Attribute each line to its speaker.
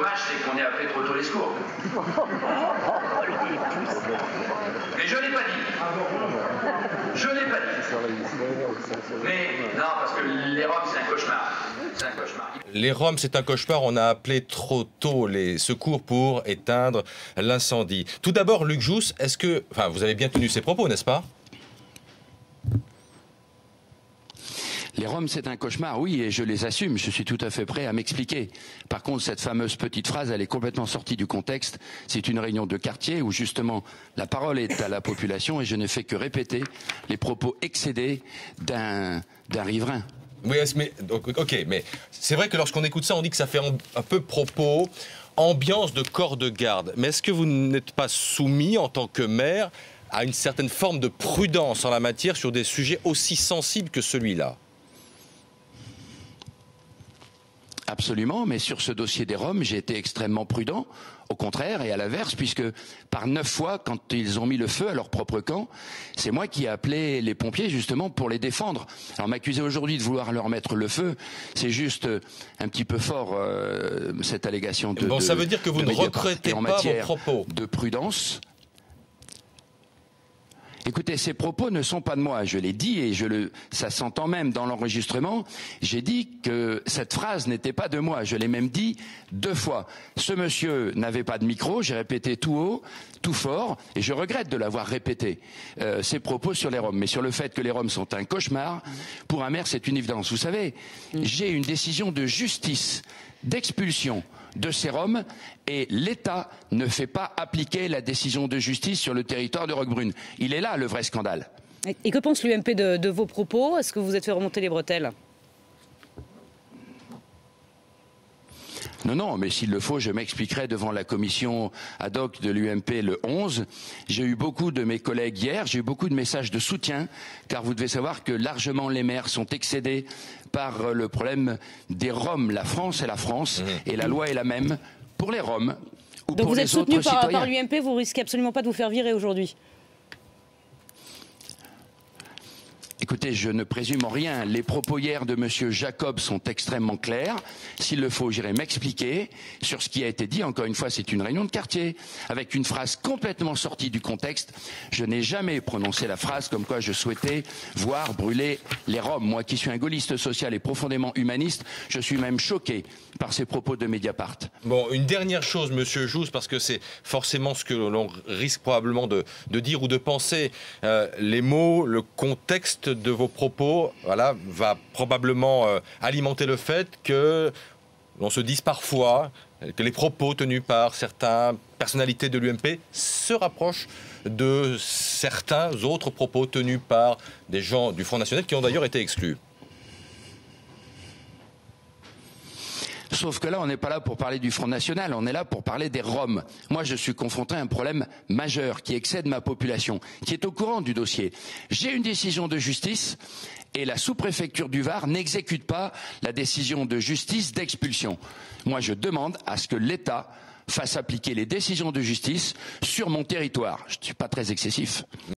Speaker 1: dommage, c'est qu'on ait appelé trop tôt les secours. Mais je l'ai pas dit. Je l'ai pas dit. Mais non, parce que les Roms, c'est un cauchemar. C'est un cauchemar.
Speaker 2: Les Roms, c'est un cauchemar. On a appelé trop tôt les secours pour éteindre l'incendie. Tout d'abord, Luc Jousse, est-ce que... Enfin, vous avez bien tenu ces propos, n'est-ce pas ?
Speaker 3: Les Roms, c'est un cauchemar, oui, et je les assume, je suis tout à fait prêt à m'expliquer. Par contre, cette fameuse petite phrase, elle est complètement sortie du contexte. C'est une réunion de quartier où, justement, la parole est à la population et je ne fais que répéter les propos excédés d'un riverain.
Speaker 2: Oui, mais, ok, mais c'est vrai que lorsqu'on écoute ça, on dit que ça fait un peu propos, ambiance de corps de garde. Mais est-ce que vous n'êtes pas soumis, en tant que maire, à une certaine forme de prudence en la matière sur des sujets aussi sensibles que celui-là ?
Speaker 3: Absolument, mais sur ce dossier des Roms, j'ai été extrêmement prudent, au contraire et à l'inverse, puisque par 9 fois, quand ils ont mis le feu à leur propre camp, c'est moi qui ai appelé les pompiers justement pour les défendre. Alors m'accuser aujourd'hui de vouloir leur mettre le feu, c'est juste un petit peu fort, cette allégation de...
Speaker 2: Bon, ça veut dire que vous ne regrettez pas vos propos
Speaker 3: de prudence. Écoutez, ces propos ne sont pas de moi, je l'ai dit et ça s'entend même dans l'enregistrement. J'ai dit que cette phrase n'était pas de moi, je l'ai même dit 2 fois. Ce monsieur n'avait pas de micro, j'ai répété tout haut, tout fort, et je regrette de l'avoir répété, ces propos sur les Roms. Mais sur le fait que les Roms sont un cauchemar, pour un maire c'est une évidence. Vous savez, j'ai une décision de justice, d'expulsion de ces Roms et l'État ne fait pas appliquer la décision de justice sur le territoire de Roquebrune. Il est là le vrai scandale.
Speaker 4: Et que pense l'UMP de vos propos ? Est-ce que vous êtes fait remonter les bretelles ?
Speaker 3: Non, mais s'il le faut, je m'expliquerai devant la commission ad hoc de l'UMP le 11. J'ai eu beaucoup de mes collègues hier, j'ai eu beaucoup de messages de soutien, car vous devez savoir que largement les maires sont excédés par le problème des Roms. La France est la France, et la loi est la même pour les Roms ou
Speaker 4: donc
Speaker 3: pour les autres citoyens.
Speaker 4: Donc vous êtes soutenu par l'UMP, vous risquez absolument pas de vous faire virer aujourd'hui ?
Speaker 3: Écoutez, je ne présume en rien. Les propos hier de M. Jacob sont extrêmement clairs. S'il le faut, j'irai m'expliquer sur ce qui a été dit. Encore une fois, c'est une réunion de quartier avec une phrase complètement sortie du contexte. Je n'ai jamais prononcé la phrase comme quoi je souhaitais voir brûler les Roms. Moi qui suis un gaulliste social et profondément humaniste, je suis même choqué par ces propos de Mediapart.
Speaker 2: Bon, une dernière chose, Monsieur Jousse, parce que c'est forcément ce que l'on risque probablement de dire ou de penser. Les mots, le contexte de vos propos, voilà, va probablement alimenter le fait que l'on se dise parfois que les propos tenus par certaines personnalités de l'UMP se rapprochent de certains autres propos tenus par des gens du Front National qui ont d'ailleurs été exclus.
Speaker 3: Sauf que là, on n'est pas là pour parler du Front National, on est là pour parler des Roms. Moi, je suis confronté à un problème majeur qui excède ma population, qui est au courant du dossier. J'ai une décision de justice et la sous-préfecture du Var n'exécute pas la décision de justice d'expulsion. Moi, je demande à ce que l'État fasse appliquer les décisions de justice sur mon territoire. Je ne suis pas très excessif.